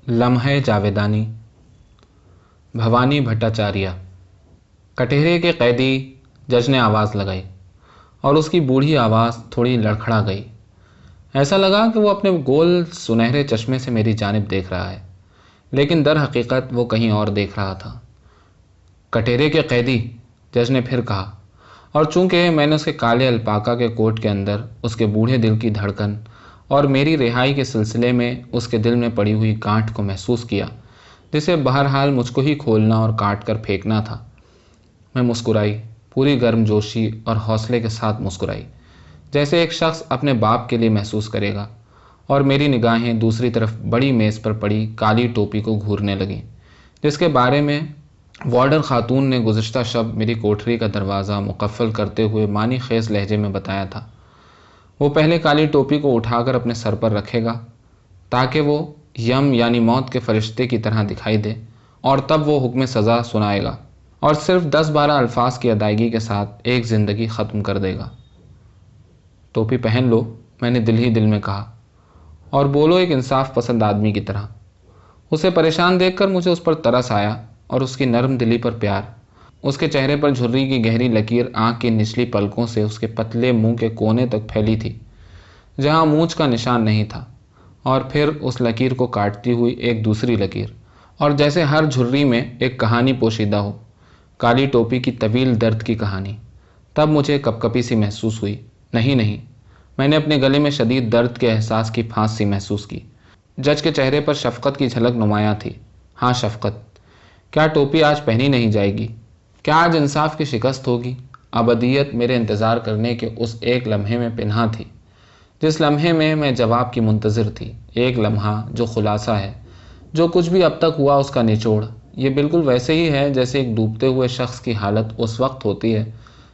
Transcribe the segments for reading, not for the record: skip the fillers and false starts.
लम्हे जावेदानी। भवानी भट्टाचार्य। कटहरे के कैदी। जज ने आवाज़ लगाई और उसकी बूढ़ी आवाज़ थोड़ी लड़खड़ा गई। ऐसा लगा कि वो अपने गोल सुनहरे चश्मे से मेरी जानिब देख रहा है, लेकिन दर हकीकत वो कहीं और देख रहा था। कटहरे के कैदी, जज ने फिर कहा, और चूंकि मैंने उसके काले अल्पाका के कोट के अंदर उसके बूढ़े दिल की धड़कन और मेरी रिहाई के सिलसिले में उसके दिल में पड़ी हुई गांठ को महसूस किया, जिसे बहरहाल मुझको ही खोलना और काट कर फेंकना था, मैं मुस्कुराई, पूरी गर्मजोशी और हौसले के साथ मुस्कुराई, जैसे एक शख्स अपने बाप के लिए महसूस करेगा। और मेरी निगाहें दूसरी तरफ बड़ी मेज़ पर पड़ी काली टोपी को घूरने लगीं, जिसके बारे में वार्डन खातून ने गुज़िश्ता शब मेरी कोठरी का दरवाज़ा मुकफ़्फ़ल करते हुए मानी खेज़ लहजे में बताया था। वो पहले काली टोपी को उठाकर अपने सर पर रखेगा ताकि वो यम यानी मौत के फरिश्ते की तरह दिखाई दे, और तब वो हुक्म सज़ा सुनाएगा और सिर्फ 10-12 अल्फाज की अदायगी के साथ एक ज़िंदगी ख़त्म कर देगा। टोपी पहन लो, मैंने दिल ही दिल में कहा, और बोलो एक इंसाफ पसंद आदमी की तरह। उसे परेशान देखकर मुझे उस पर तरस आया और उसकी नरम दिली पर प्यार। उसके चेहरे पर झुर्री की गहरी लकीर आँख की निचली पलकों से उसके पतले मुंह के कोने तक फैली थी, जहाँ मूंछ का निशान नहीं था, और फिर उस लकीर को काटती हुई एक दूसरी लकीर, और जैसे हर झुर्री में एक कहानी पोशीदा हो, काली टोपी की तवील दर्द की कहानी। तब मुझे कपकपी सी महसूस हुई। नहीं, मैंने अपने गले में शदीद दर्द के एहसास की फांस सी महसूस की। जज के चेहरे पर शफ़क़त की झलक नुमायाँ थी। हाँ, शफ़क़त। क्या टोपी आज पहनी नहीं जाएगी? क्या आज इंसाफ की शिकस्त होगी? अबदियत मेरे इंतज़ार करने के उस एक लम्हे में पिन्हा थी, जिस लम्हे में मैं जवाब की मुंतज़िर थी। एक लम्हा जो खुलासा है, जो कुछ भी अब तक हुआ उसका निचोड़। ये बिल्कुल वैसे ही है जैसे एक डूबते हुए शख्स की हालत उस वक्त होती है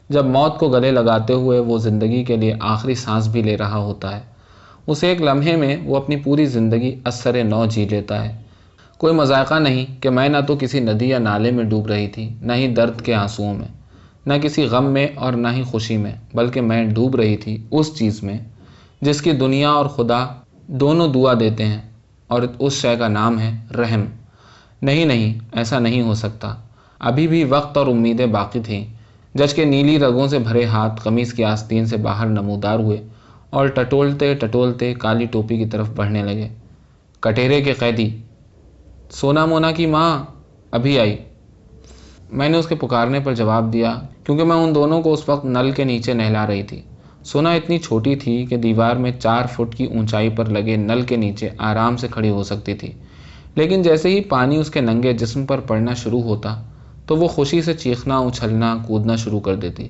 जब मौत को गले लगाते हुए वो ज़िंदगी के लिए आखिरी सांस भी ले रहा होता है। उस एक लम्हे में वो अपनी पूरी ज़िंदगी असरे नौ जी लेता है। कोई मजाक़ा नहीं कि मैं ना तो किसी नदी या नाले में डूब रही थी, न ही दर्द के आंसुओं में, न किसी गम में और न ही खुशी में, बल्कि मैं डूब रही थी उस चीज़ में जिसकी दुनिया और खुदा दोनों दुआ देते हैं, और उस शय का नाम है रहम। नहीं, ऐसा नहीं हो सकता। अभी भी वक्त और उम्मीदें बाकी थीं। जज के नीली रगों से भरे हाथ कमीज़ की आस्तीन से बाहर नमूदार हुए और टटोलते टटोलते काली टोपी की तरफ बढ़ने लगे। कटहरे के कैदी, सोना मोना की माँ अभी आई। मैंने उसके पुकारने पर जवाब दिया, क्योंकि मैं उन दोनों को उस वक्त नल के नीचे नहला रही थी। सोना इतनी छोटी थी कि दीवार में 4 फुट की ऊंचाई पर लगे नल के नीचे आराम से खड़ी हो सकती थी, लेकिन जैसे ही पानी उसके नंगे जिस्म पर पड़ना शुरू होता तो वो खुशी से चीखना, उछलना, कूदना शुरू कर देती,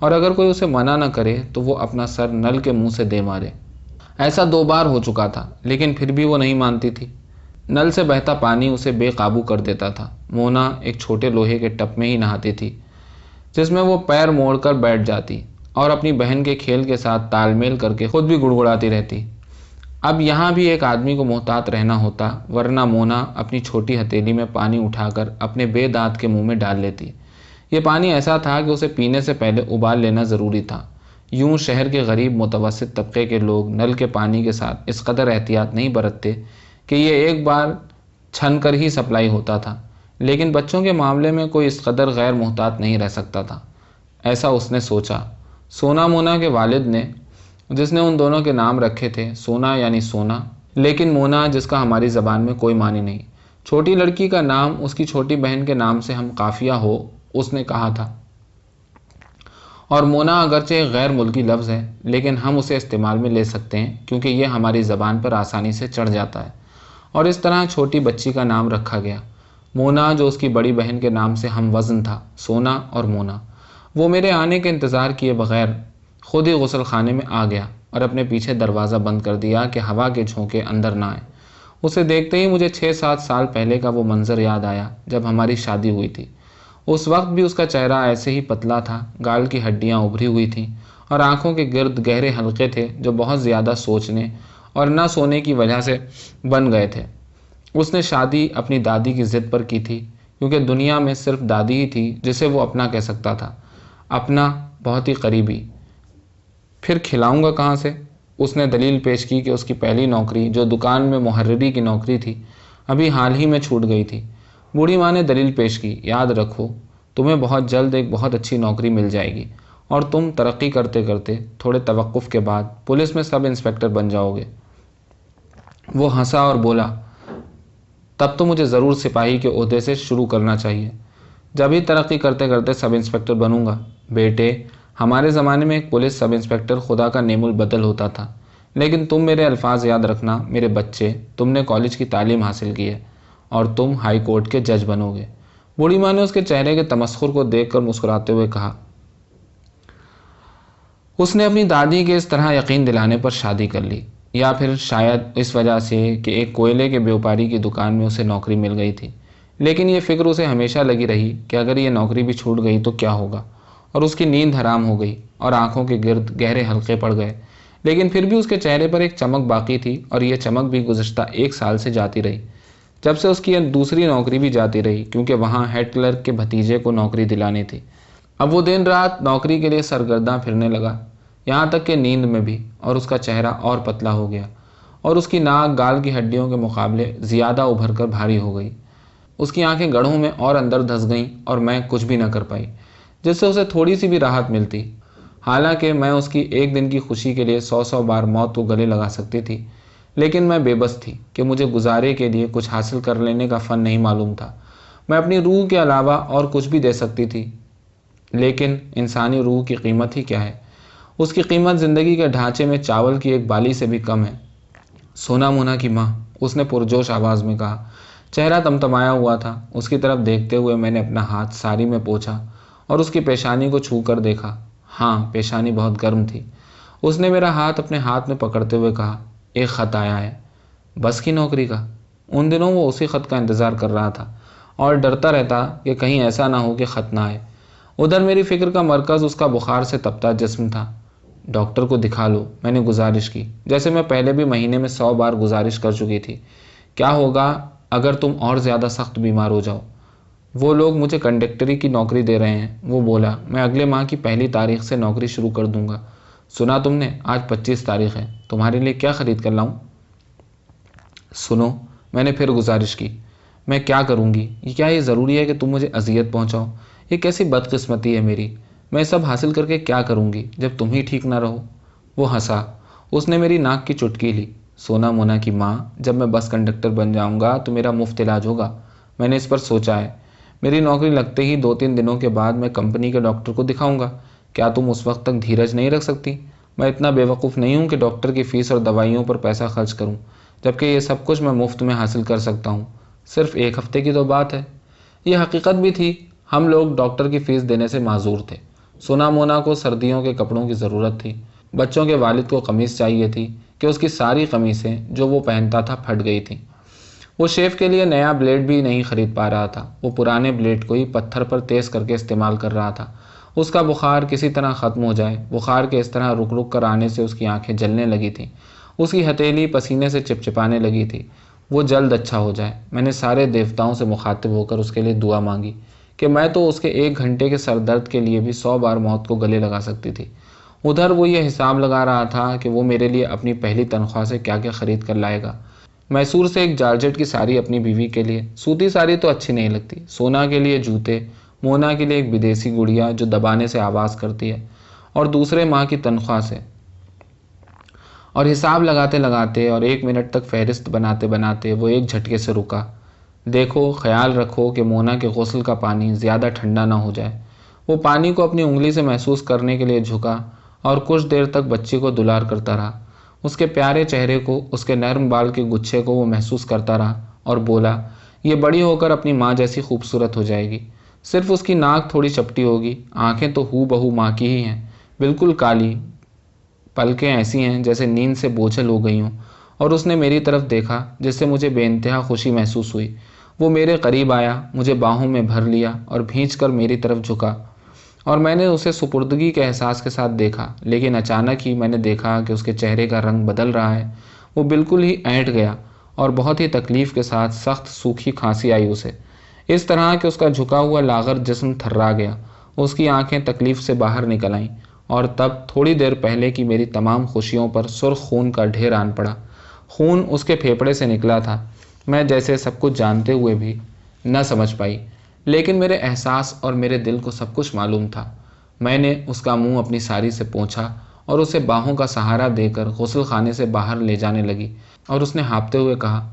और अगर कोई उसे मना न करे तो वो अपना सर नल के मुंह से दे मारे। ऐसा 2 बार हो चुका था, लेकिन फिर भी वो नहीं मानती थी। नल से बहता पानी उसे बेकाबू कर देता था। मोना एक छोटे लोहे के टप में ही नहाती थी, जिसमें वो पैर मोड़कर बैठ जाती और अपनी बहन के खेल के साथ तालमेल करके खुद भी गुड़गुड़ाती रहती। अब यहाँ भी एक आदमी को मोहतात रहना होता, वरना मोना अपनी छोटी हथेली में पानी उठाकर अपने बेदांत के मुंह में डाल लेती। ये पानी ऐसा था कि उसे पीने से पहले उबाल लेना ज़रूरी था। यूं शहर के गरीब मुतवस्सित तबके के लोग नल के पानी के साथ इस कदर एहतियात नहीं बरतते कि ये एक बार छन कर ही सप्लाई होता था, लेकिन बच्चों के मामले में कोई इस कदर गैर मुहतात नहीं रह सकता था, ऐसा उसने सोचा। सोना मोना के वालिद ने, जिसने उन दोनों के नाम रखे थे, सोना यानी सोना, लेकिन मोना जिसका हमारी ज़बान में कोई मानी नहीं। छोटी लड़की का नाम उसकी छोटी बहन के नाम से हम काफिया हो, उसने कहा था। और मोना अगरचे एक गैर मुल्की लफ्ज़ है, लेकिन हम उसे इस्तेमाल में ले सकते हैं क्योंकि ये हमारी ज़बान पर आसानी से चढ़ जाता है, और इस तरह छोटी बच्ची का नाम रखा गया मोना, जो उसकी बड़ी बहन के नाम से हम वज़न था। सोना और मोना। वो मेरे आने के इंतज़ार किए बगैर खुद ही गुसल खाने में आ गया और अपने पीछे दरवाज़ा बंद कर दिया कि हवा के झोंके अंदर ना आए। उसे देखते ही मुझे 6-7 साल पहले का वो मंज़र याद आया जब हमारी शादी हुई थी। उस वक्त भी उसका चेहरा ऐसे ही पतला था, गाल की हड्डियाँ उभरी हुई थीं और आंखों के गिर्द गहरे हल्के थे जो बहुत ज़्यादा सोचने और न सोने की वजह से बन गए थे। उसने शादी अपनी दादी की ज़िद पर की थी, क्योंकि दुनिया में सिर्फ दादी ही थी जिसे वो अपना कह सकता था, अपना बहुत ही करीबी। फिर खिलाऊंगा कहाँ से? उसने दलील पेश की कि उसकी पहली नौकरी, जो दुकान में मुहर्रिरी की नौकरी थी, अभी हाल ही में छूट गई थी। बूढ़ी माँ ने दलील पेश की, याद रखो, तुम्हें बहुत जल्द एक बहुत अच्छी नौकरी मिल जाएगी और तुम तरक्की करते करते थोड़े तवक्कुफ के बाद पुलिस में सब इंस्पेक्टर बन जाओगे। वो हंसा और बोला, तब तो मुझे ज़रूर सिपाही के ओहदे से शुरू करना चाहिए। जब ही तरक्की करते करते सब इंस्पेक्टर बनूंगा। बेटे, हमारे ज़माने में एक पुलिस सब इंस्पेक्टर खुदा का नेमुल बदल होता था। लेकिन तुम मेरे अल्फाज याद रखना, मेरे बच्चे, तुमने कॉलेज की तालीम हासिल की है और तुम हाई कोर्ट के जज बनोगे। बूढ़ी माँ ने उसके चेहरे के तमस्खुर को देखकर मुस्कुराते हुए कहा। उसने अपनी दादी के इस तरह यकीन दिलाने पर शादी कर ली, या फिर शायद इस वजह से कि एक कोयले के व्यापारी की दुकान में उसे नौकरी मिल गई थी। लेकिन ये फिक्र उसे हमेशा लगी रही कि अगर ये नौकरी भी छूट गई तो क्या होगा, और उसकी नींद हराम हो गई और आंखों के गिर्द गहरे हल्के पड़ गए। लेकिन फिर भी उसके चेहरे पर एक चमक बाकी थी, और यह चमक भी गुज़श्ता 1 साल से जाती रही, जब से उसकी दूसरी नौकरी भी जाती रही, क्योंकि वहाँ हेड क्लर्क के भतीजे को नौकरी दिलानी थी। अब वो दिन रात नौकरी के लिए सरगर्दा फिरने लगा, यहाँ तक कि नींद में भी, और उसका चेहरा और पतला हो गया और उसकी नाक गाल की हड्डियों के मुकाबले ज़्यादा उभर कर भारी हो गई। उसकी आंखें गढ़ों में और अंदर धंस गईं और मैं कुछ भी न कर पाई जिससे उसे थोड़ी सी भी राहत मिलती। हालांकि मैं उसकी एक दिन की खुशी के लिए 100 बार मौत को गले लगा सकती थी, लेकिन मैं बेबस थी कि मुझे गुजारे के लिए कुछ हासिल कर लेने का फ़न नहीं मालूम था। मैं अपनी रूह के अलावा और कुछ भी दे सकती थी, लेकिन इंसानी रूह की कीमत ही क्या है? उसकी कीमत ज़िंदगी के ढांचे में चावल की एक बाली से भी कम है। सोना मोना की माँ, उसने पुरजोश आवाज़ में कहा। चेहरा तमतमाया हुआ था। उसकी तरफ देखते हुए मैंने अपना हाथ साड़ी में पोंछा और उसकी पेशानी को छू कर देखा। हाँ, पेशानी बहुत गर्म थी। उसने मेरा हाथ अपने हाथ में पकड़ते हुए कहा, एक ख़त आया है। बस की नौकरी का? उन दिनों वो उसी ख़त का इंतज़ार कर रहा था और डरता रहता कि कहीं ऐसा ना हो कि ख़त ना आए। उधर मेरी फ़िक्र का मरकज़ उसका बुखार से तपता जिस्म था। डॉक्टर को दिखा लो, मैंने गुजारिश की, जैसे मैं पहले भी महीने में 100 बार गुजारिश कर चुकी थी। क्या होगा अगर तुम और ज़्यादा सख्त बीमार हो जाओ? वो लोग मुझे कंडक्टरी की नौकरी दे रहे हैं, वो बोला। मैं अगले माह की 1 तारीख से नौकरी शुरू कर दूंगा। सुना तुमने, आज 25 तारीख है। तुम्हारे लिए क्या ख़रीद कर लाऊं? सुनो, मैंने फिर गुजारिश की, मैं क्या करूंगी? क्या ये ज़रूरी है कि तुम मुझे अजियत पहुंचाओ? ये कैसी बदकिस्मती है मेरी। मैं सब हासिल करके क्या करूंगी जब तुम ही ठीक ना रहो? वो हंसा। उसने मेरी नाक की चुटकी ली। सोना मोना की माँ, जब मैं बस कंडक्टर बन जाऊंगा तो मेरा मुफ्त इलाज होगा। मैंने इस पर सोचा है। मेरी नौकरी लगते ही 2-3 दिनों के बाद मैं कंपनी के डॉक्टर को दिखाऊंगा। क्या तुम उस वक्त तक धीरज नहीं रख सकती? मैं इतना बेवकूफ़ नहीं हूँ कि डॉक्टर की फ़ीस और दवाइयों पर पैसा खर्च करूँ, जबकि ये सब कुछ मैं मुफ्त में हासिल कर सकता हूँ। सिर्फ 1 हफ्ते की तो बात है। ये हकीकत भी थी। हम लोग डॉक्टर की फ़ीस देने से माजूर थे। सोना मोना को सर्दियों के कपड़ों की ज़रूरत थी। बच्चों के वालिद को कमीज़ चाहिए थी कि उसकी सारी कमीज़ें जो वो पहनता था फट गई थीं। वो शेफ के लिए नया ब्लेड भी नहीं खरीद पा रहा था। वो पुराने ब्लेड को ही पत्थर पर तेज़ करके इस्तेमाल कर रहा था। उसका बुखार किसी तरह ख़त्म हो जाए। बुखार के इस तरह रुक रुक कर आने से उसकी आंखें जलने लगी थीं। उसकी हथेली पसीने से चिपचिपाने लगी थी। वो जल्द अच्छा हो जाए। मैंने सारे देवताओं से मुखातिब होकर उसके लिए दुआ मांगी कि मैं तो उसके 1 घंटे के सर दर्द के लिए भी 100 बार मौत को गले लगा सकती थी। उधर वो ये हिसाब लगा रहा था कि वो मेरे लिए अपनी पहली तनख्वाह से क्या क्या ख़रीद कर लाएगा। मैसूर से एक जॉर्जेट की साड़ी अपनी बीवी के लिए। सूती साड़ी तो अच्छी नहीं लगती। सोना के लिए जूते, मोना के लिए एक विदेशी गुड़िया जो दबाने से आवाज़ करती है, और दूसरे माह की तनख्वाह से। और हिसाब लगाते लगाते और 1 मिनट तक फहरिस्त बनाते बनाते वो एक झटके से रुका। देखो, ख्याल रखो कि मोना के गुस्ल का पानी ज़्यादा ठंडा ना हो जाए। वो पानी को अपनी उंगली से महसूस करने के लिए झुका और कुछ देर तक बच्ची को दुलार करता रहा। उसके प्यारे चेहरे को, उसके नर्म बाल के गुच्छे को वो महसूस करता रहा और बोला, ये बड़ी होकर अपनी माँ जैसी खूबसूरत हो जाएगी। सिर्फ उसकी नाक थोड़ी चपटी होगी। आंखें तो हू बहू माँ की ही हैं, बिल्कुल काली। पलकें ऐसी हैं जैसे नींद से बोझल हो गई हों। और उसने मेरी तरफ देखा, जिससे मुझे बेइंतहा खुशी महसूस हुई। वो मेरे करीब आया, मुझे बाहों में भर लिया और भींचकर मेरी तरफ झुका, और मैंने उसे सुपुर्दगी के एहसास के साथ देखा। लेकिन अचानक ही मैंने देखा कि उसके चेहरे का रंग बदल रहा है। वो बिल्कुल ही ऐंठ गया और बहुत ही तकलीफ़ के साथ सख्त सूखी खांसी आई उसे, इस तरह कि उसका झुका हुआ लागर जिस्म थर्रा गया। उसकी आंखें तकलीफ़ से बाहर निकल आईं, और तब थोड़ी देर पहले की मेरी तमाम खुशियों पर सुर्ख खून का ढेर आन पड़ा। खून उसके फेफड़े से निकला था। मैं जैसे सब कुछ जानते हुए भी न समझ पाई, लेकिन मेरे एहसास और मेरे दिल को सब कुछ मालूम था। मैंने उसका मुंह अपनी साड़ी से पोंछा और उसे बाहों का सहारा देकर गुस्ल खाने से बाहर ले जाने लगी और उसने हाँफते हुए कहा,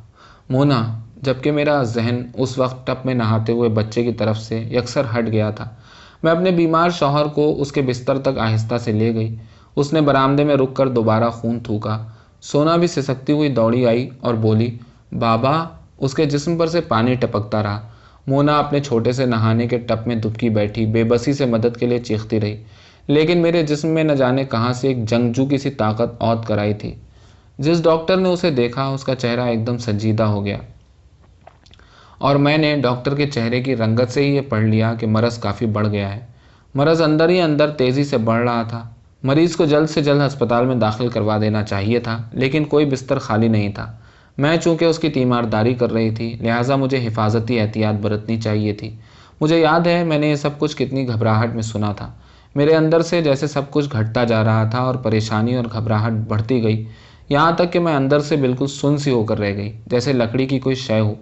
मोना, जबकि मेरा जहन उस वक्त टब में नहाते हुए बच्चे की तरफ से यकसर हट गया था। मैं अपने बीमार शौहर को उसके बिस्तर तक आहिस्ता से ले गई। उसने बरामदे में रुककर दोबारा खून थूका। सोना भी सिसकती हुई दौड़ी आई और बोली, बाबा। उसके जिस्म पर से पानी टपकता रहा। मोना अपने छोटे से नहाने के टब में दुबकी बैठी बेबसी से मदद के लिए चीखती रही, लेकिन मेरे जिस्म में न जाने कहाँ से एक जंगजू की सी ताकत औध कर आई थी। जिस डॉक्टर ने उसे देखा उसका चेहरा एकदम संजीदा हो गया और मैंने डॉक्टर के चेहरे की रंगत से ही ये पढ़ लिया कि मरज़ काफ़ी बढ़ गया है। मरज़ अंदर ही अंदर तेज़ी से बढ़ रहा था। मरीज़ को जल्द से जल्द अस्पताल में दाखिल करवा देना चाहिए था, लेकिन कोई बिस्तर खाली नहीं था। मैं चूँकि उसकी तीमारदारी कर रही थी, लिहाजा मुझे हिफाजती एहतियात बरतनी चाहिए थी। मुझे याद है मैंने ये सब कुछ कितनी घबराहट में सुना था। मेरे अंदर से जैसे सब कुछ घटता जा रहा था और परेशानी और घबराहट बढ़ती गई, यहाँ तक कि मैं अंदर से बिल्कुल सुन्न सी होकर रह गई, जैसे लकड़ी की कोई शय हो।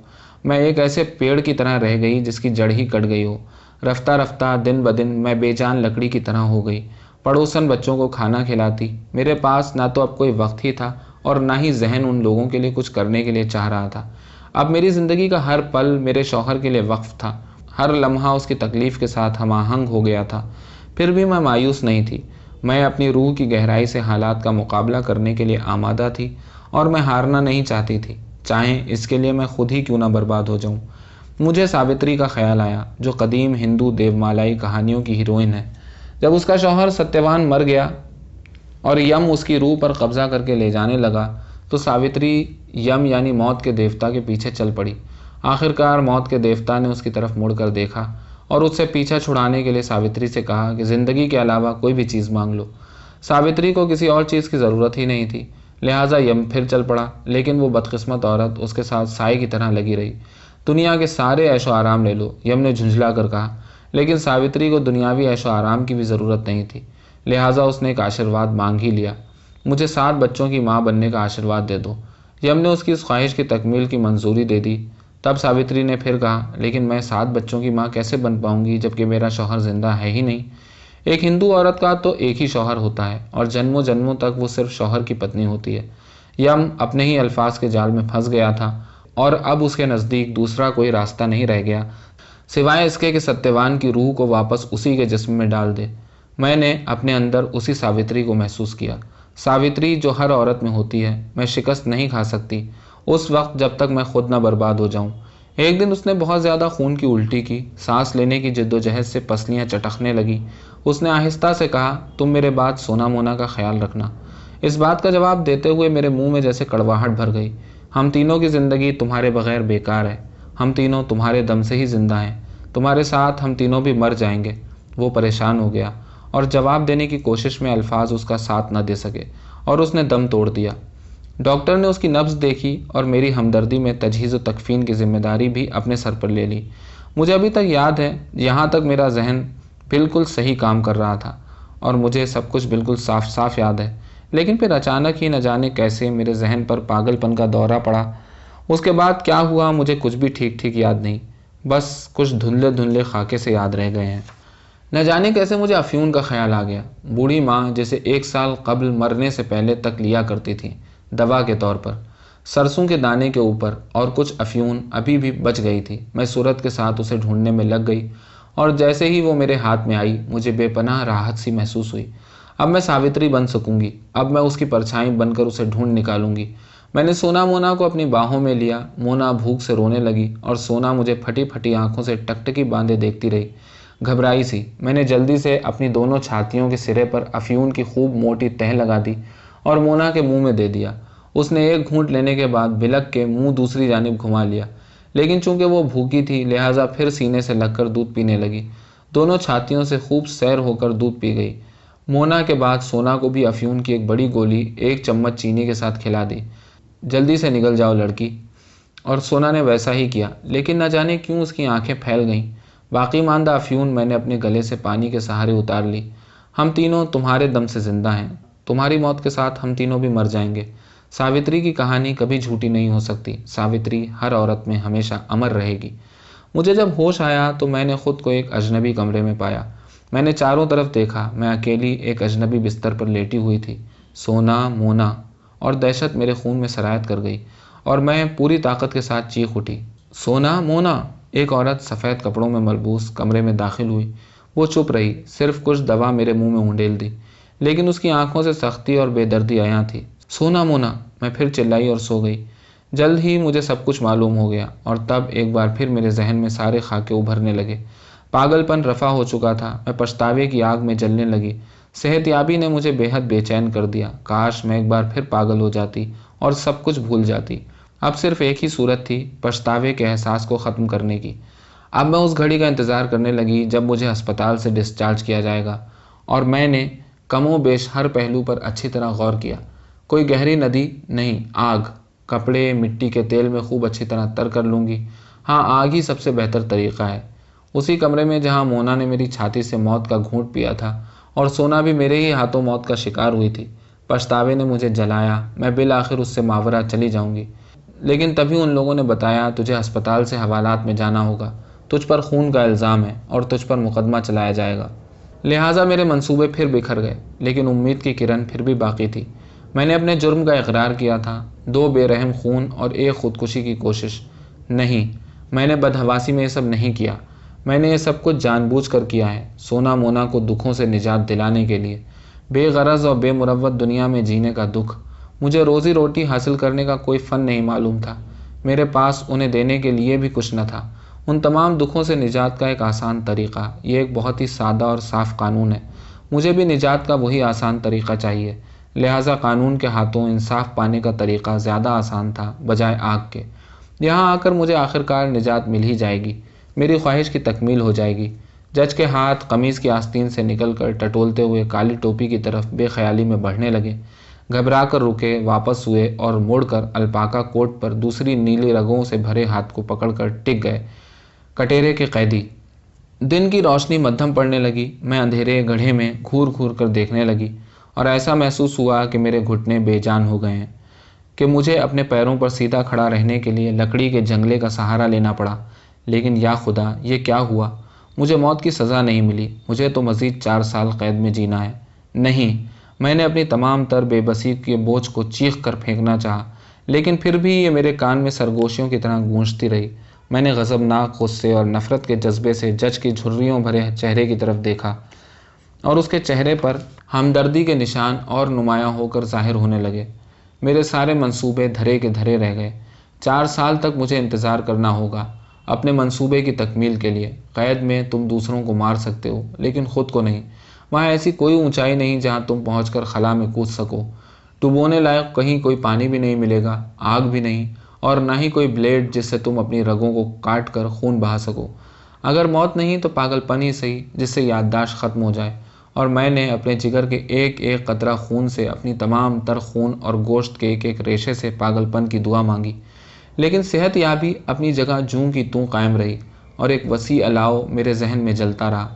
मैं एक ऐसे पेड़ की तरह रह गई जिसकी जड़ ही कट गई हो। रफ्ता रफ्ता दिन ब दिन मैं बेजान लकड़ी की तरह हो गई। पड़ोसन बच्चों को खाना खिलाती। मेरे पास ना तो अब कोई वक्त ही था और ना ही जहन उन लोगों के लिए कुछ करने के लिए चाह रहा था। अब मेरी ज़िंदगी का हर पल मेरे शौहर के लिए वक्फ था। हर लम्हा उसकी तकलीफ़ के साथ हमाहंग हो गया था। फिर भी मैं मायूस नहीं थी। मैं अपनी रूह की गहराई से हालात का मुकाबला करने के लिए आमादा थी और मैं हारना नहीं चाहती थी, चाहे इसके लिए मैं खुद ही क्यों ना बर्बाद हो जाऊं। मुझे सावित्री का ख्याल आया, जो कदीम हिंदू देवमालाई कहानियों की हीरोइन है। जब उसका शौहर सत्यवान मर गया और यम उसकी रूह पर कब्जा करके ले जाने लगा, तो सावित्री यम यानी मौत के देवता के पीछे चल पड़ी। आखिरकार मौत के देवता ने उसकी तरफ मुड़कर देखा और उससे पीछा छुड़ाने के लिए सावित्री से कहा कि ज़िंदगी के अलावा कोई भी चीज़ मांग लो। सावित्री को किसी और चीज़ की ज़रूरत ही नहीं थी, लिहाजा यम फिर चल पड़ा, लेकिन वो बदकिस्मत औरत उसके साथ साई की तरह लगी रही। दुनिया के सारे ऐशो आराम ले लो, यम ने झुंझला कर कहा, लेकिन सावित्री को दुनियावी ऐशो आराम की भी ज़रूरत नहीं थी। लिहाजा उसने एक आशीर्वाद मांग ही लिया, मुझे 7 बच्चों की माँ बनने का आशीर्वाद दे दो। यम ने उसकी इस ख्वाहिश की तकमील की मंजूरी दे दी। तब सावित्री ने फिर कहा, लेकिन मैं 7 बच्चों की माँ कैसे बन पाऊंगी जबकि मेरा शौहर जिंदा है ही नहीं। एक हिंदू औरत का तो एक ही शौहर होता है और जन्मों जन्मों तक वो सिर्फ शौहर की पत्नी होती है। यम अपने ही अल्फाज के जाल में फंस गया था और अब उसके नज़दीक दूसरा कोई रास्ता नहीं रह गया सिवाय इसके कि सत्यवान की रूह को वापस उसी के जिस्म में डाल दे। मैंने अपने अंदर उसी सावित्री को महसूस किया, सावित्री जो हर औरत में होती है। मैं शिकस्त नहीं खा सकती उस वक्त जब तक मैं खुद न बर्बाद हो जाऊं। एक दिन उसने बहुत ज़्यादा खून की उल्टी की, सांस लेने की जिद्दोजहद से पसलियां चटकने लगी। उसने आहिस्ता से कहा, तुम मेरे बाद सोना मोना का ख्याल रखना। इस बात का जवाब देते हुए मेरे मुंह में जैसे कड़वाहट भर गई। हम तीनों की ज़िंदगी तुम्हारे बगैर बेकार है। हम तीनों तुम्हारे दम से ही जिंदा हैं। तुम्हारे साथ हम तीनों भी मर जाएंगे। वो परेशान हो गया और जवाब देने की कोशिश में अल्फाज उसका साथ न दे सके और उसने दम तोड़ दिया। डॉक्टर ने उसकी नब्ज़ देखी और मेरी हमदर्दी में तजहीज़ व तकफ़ीन की जिम्मेदारी भी अपने सर पर ले ली। मुझे अभी तक याद है, यहाँ तक मेरा जहन बिल्कुल सही काम कर रहा था और मुझे सब कुछ बिल्कुल साफ साफ याद है, लेकिन फिर अचानक ही न जाने कैसे मेरे जहन पर पागलपन का दौरा पड़ा। उसके बाद क्या हुआ मुझे कुछ भी ठीक ठीक याद नहीं, बस कुछ धुंधले धुंधले खाके से याद रह गए हैं। न जाने कैसे मुझे अफ्यून का ख्याल आ गया। बूढ़ी माँ जिसे 1 साल कबल मरने से पहले तक लिया करती थी दवा के तौर पर, सरसों के दाने के ऊपर और कुछ अफ्यून अभी भी बच गई थी। मैं सूरत के साथ उसे ढूंढने में लग गई और जैसे ही वो मेरे हाथ में आई मुझे बेपनाह राहत सी महसूस हुई। अब मैं सावित्री बन सकूंगी, अब मैं उसकी परछाई बनकर उसे ढूंढ निकालूंगी। मैंने सोना मोना को अपनी बाहों में लिया। मोना भूख से रोने लगी और सोना मुझे फटी फटी आंखों से टकटकी बांधे देखती रही, घबराई सी। मैंने जल्दी से अपनी दोनों छातियों के सिरे पर अफ्यून की खूब मोटी तह लगा दी और मोना के मुंह में दे दिया। उसने एक घूंट लेने के बाद बिलक के मुंह दूसरी जानिब घुमा लिया, लेकिन चूंकि वो भूखी थी लिहाजा फिर सीने से लगकर दूध पीने लगी। दोनों छातियों से खूब सैर होकर दूध पी गई। मोना के बाद सोना को भी अफ्यून की एक बड़ी गोली 1 चम्मच चीनी के साथ खिला दी। जल्दी से निकल जाओ लड़की। और सोना ने वैसा ही किया, लेकिन न जाने क्यों उसकी आंखें फैल गईं। बाकी मानदा अफ्यून मैंने अपने गले से पानी के सहारे उतार ली। हम तीनों तुम्हारे दम से जिंदा हैं, तुम्हारी मौत के साथ हम तीनों भी मर जाएंगे। सावित्री की कहानी कभी झूठी नहीं हो सकती। सावित्री हर औरत में हमेशा अमर रहेगी। मुझे जब होश आया तो मैंने खुद को एक अजनबी कमरे में पाया। मैंने चारों तरफ देखा। मैं अकेली एक अजनबी बिस्तर पर लेटी हुई थी। सोना, मोना और दहशत मेरे खून में सरायत कर गई और मैं पूरी ताकत के साथ चीख उठी, सोना, मोना। एक औरत सफ़ेद कपड़ों में मलबूस कमरे में दाखिल हुई। वो चुप रही, सिर्फ कुछ दवा मेरे मुंह में उंडेल दी, लेकिन उसकी आंखों से सख्ती और बेदर्दी आया थी। सोना, मोना, मैं फिर चिल्लाई और सो गई। जल्द ही मुझे सब कुछ मालूम हो गया और तब एक बार फिर मेरे जहन में सारे खाके उभरने लगे। पागलपन रफा हो चुका था। मैं पछतावे की आग में जलने लगी। सेहतयाबी ने मुझे बेहद बेचैन कर दिया। काश मैं एक बार फिर पागल हो जाती और सब कुछ भूल जाती। अब सिर्फ एक ही सूरत थी पछतावे के एहसास को ख़त्म करने की। अब मैं उस घड़ी का इंतज़ार करने लगी जब मुझे अस्पताल से डिस्चार्ज किया जाएगा, और मैंने कमो बेश हर पहलू पर अच्छी तरह गौर किया। कोई गहरी नदी नहीं, आग। कपड़े मिट्टी के तेल में खूब अच्छी तरह तर कर लूँगी। हाँ, आग ही सबसे बेहतर तरीक़ा है। उसी कमरे में जहाँ मोना ने मेरी छाती से मौत का घूंट पिया था और सोना भी मेरे ही हाथों मौत का शिकार हुई थी। पछतावे ने मुझे जलाया। मैं बिल आखिर उससे मावरा चली जाऊंगी, लेकिन तभी उन लोगों ने बताया, तुझे अस्पताल से हवालात में जाना होगा, तुझ पर खून का इल्ज़ाम है और तुझ पर मुकदमा चलाया जाएगा। लिहाजा मेरे मंसूबे फिर बिखर गए, लेकिन उम्मीद की किरण फिर भी बाकी थी। मैंने अपने जुर्म का इकरार किया था, 2 बेरहम खून और 1 खुदकुशी की कोशिश। नहीं, मैंने बदहवासी में ये सब नहीं किया। मैंने ये सब कुछ जानबूझकर किया है, सोना मोना को दुखों से निजात दिलाने के लिए। बेगरज और बेमुरव्वत दुनिया में जीने का दुख। मुझे रोज़ी रोटी हासिल करने का कोई फ़न नहीं मालूम था। मेरे पास उन्हें देने के लिए भी कुछ न था। उन तमाम दुखों से निजात का एक आसान तरीक़ा, ये एक बहुत ही सादा और साफ़ कानून है। मुझे भी निजात का वही आसान तरीक़ा चाहिए। लिहाजा कानून के हाथों इंसाफ पाने का तरीक़ा ज़्यादा आसान था बजाय आग के। यहाँ आकर मुझे आखिरकार निजात मिल ही जाएगी। मेरी ख्वाहिश की तकमील हो जाएगी। जज के हाथ कमीज़ की आस्तीन से निकलकर टटोलते हुए काली टोपी की तरफ बेख्याली में बढ़ने लगे। घबरा कर रुके, वापस हुए और मुड़कर अलपाका कोट पर दूसरी नीली रगों से भरे हाथ को पकड़कर टिक गए। कटेरे के कैदी। दिन की रोशनी मध्यम पड़ने लगी। मैं अंधेरे गड्ढे में घूर घूर कर देखने लगी और ऐसा महसूस हुआ कि मेरे घुटने बेजान हो गए हैं, कि मुझे अपने पैरों पर सीधा खड़ा रहने के लिए लकड़ी के जंगले का सहारा लेना पड़ा। लेकिन या खुदा, ये क्या हुआ? मुझे मौत की सज़ा नहीं मिली। मुझे तो मज़ीद 4 साल कैद में जीना है। नहीं, मैंने अपनी तमाम तर बेबसी के बोझ को चीख कर फेंकना चाहा, लेकिन फिर भी ये मेरे कान में सरगोशियों की तरह गूंजती रही। मैंने गज़बनाक गुस्से और नफ़रत के जज्बे से जज की झुर्रियों भरे चेहरे की तरफ देखा और उसके चेहरे पर हमदर्दी के निशान और नुमायां होकर ज़ाहिर होने लगे। मेरे सारे मंसूबे धरे के धरे रह गए। 4 साल तक मुझे इंतज़ार करना होगा अपने मंसूबे की तकमील के लिए। क़ैद में तुम दूसरों को मार सकते हो, लेकिन ख़ुद को नहीं। वहाँ ऐसी कोई ऊंचाई नहीं जहाँ तुम पहुँचकर खला में कूद सको। डुबोने लायक कहीं कोई पानी भी नहीं मिलेगा, आग भी नहीं, और ना ही कोई ब्लेड जिससे तुम अपनी रगों को काट कर खून बहा सको। अगर मौत नहीं तो पागलपन ही सही, जिससे याददाश्त ख़त्म हो जाए। और मैंने अपने जिगर के एक एक कतरा खून से, अपनी तमाम तर खून और गोश्त के एक एक रेशे से पागलपन की दुआ मांगी। लेकिन सेहत याबी अपनी जगह जूं की तूं कायम रही और एक वसी अलाव मेरे जहन में जलता रहा।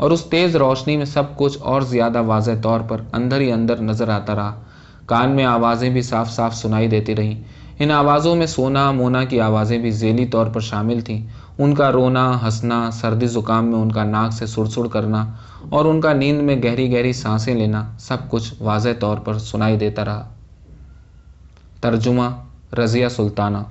और उस तेज़ रोशनी में सब कुछ और ज़्यादा वाज़ेह तौर पर अंदर ही अंदर नज़र आता रहा। कान में आवाज़ें भी साफ साफ सुनाई देती रहीं। इन आवाज़ों में सोना मोना की आवाज़ें भी ज़ेली तौर पर शामिल थीं। उनका रोना, हंसना, सर्दी ज़ुकाम में उनका नाक से सुड़-सुड़ करना और उनका नींद में गहरी गहरी सांसें लेना, सब कुछ वाज़ेह तौर पर सुनाई देता रहा। तर्जुमा रज़िया सुल्ताना।